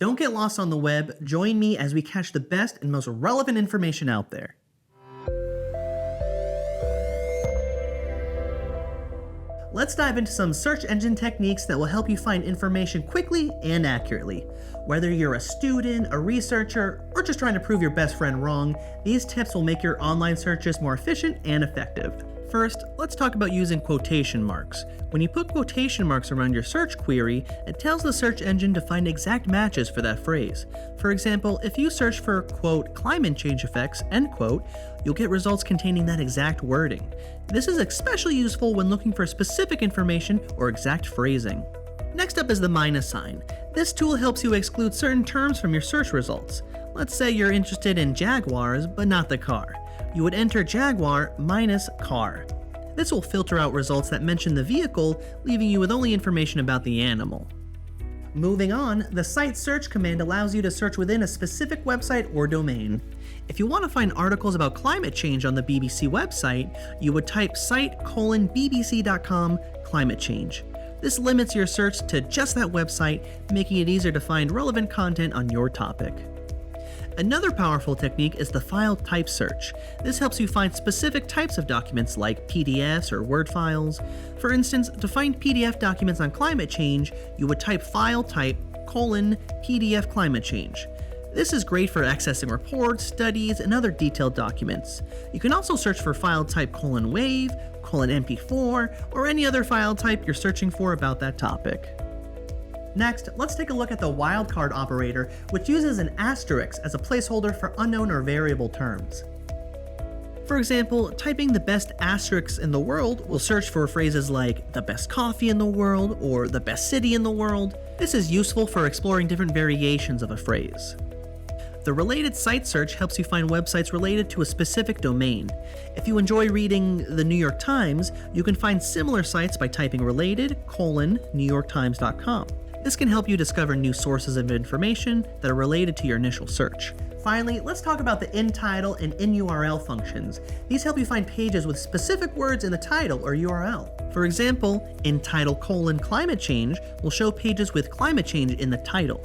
Don't get lost on the web. Join me as we catch the best and most relevant information out there. Let's dive into some search engine techniques that will help you find information quickly and accurately. Whether you're a student, a researcher, or just trying to prove your best friend wrong, these tips will make your online searches more efficient and effective. First, let's talk about using quotation marks. When you put quotation marks around your search query, it tells the search engine to find exact matches for that phrase. For example, if you search for, quote, climate change effects, end quote, you'll get results containing that exact wording. This is especially useful when looking for specific information or exact phrasing. Next up is the minus sign. This tool helps you exclude certain terms from your search results. Let's say you're interested in Jaguars, but not the car. You would enter Jaguar minus car. This will filter out results that mention the vehicle, leaving you with only information about the animal. Moving on, the site search command allows you to search within a specific website or domain. If you want to find articles about climate change on the BBC website, you would type site:/bbc.com climate change. This limits your search to just that website, making it easier to find relevant content on your topic. Another powerful technique is the file type search. This helps you find specific types of documents like PDFs or Word files. For instance, to find PDF documents on climate change, you would type file type: PDF climate change. This is great for accessing reports, studies, and other detailed documents. You can also search for file type: WAV, MP4, or any other file type you're searching for about that topic. Next, let's take a look at the wildcard operator, which uses an asterisk as a placeholder for unknown or variable terms. For example, typing the best asterisks in the world will search for phrases like the best coffee in the world or the best city in the world. This is useful for exploring different variations of a phrase. The related site search helps you find websites related to a specific domain. If you enjoy reading the New York Times, you can find similar sites by typing related:NewYorkTimes.com. This can help you discover new sources of information that are related to your initial search. Finally, let's talk about the in title and in URL functions. These help you find pages with specific words in the title or URL. For example, in title: climate change will show pages with climate change in the title.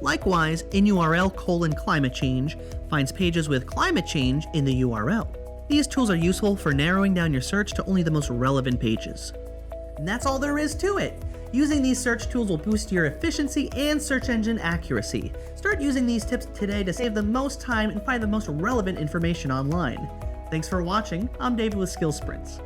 Likewise, in URL: climate change finds pages with climate change in the URL. These tools are useful for narrowing down your search to only the most relevant pages. And that's all there is to it. Using these search tools will boost your efficiency and search engine accuracy. Start using these tips today to save the most time and find the most relevant information online. Thanks for watching. I'm David with SkillSprints.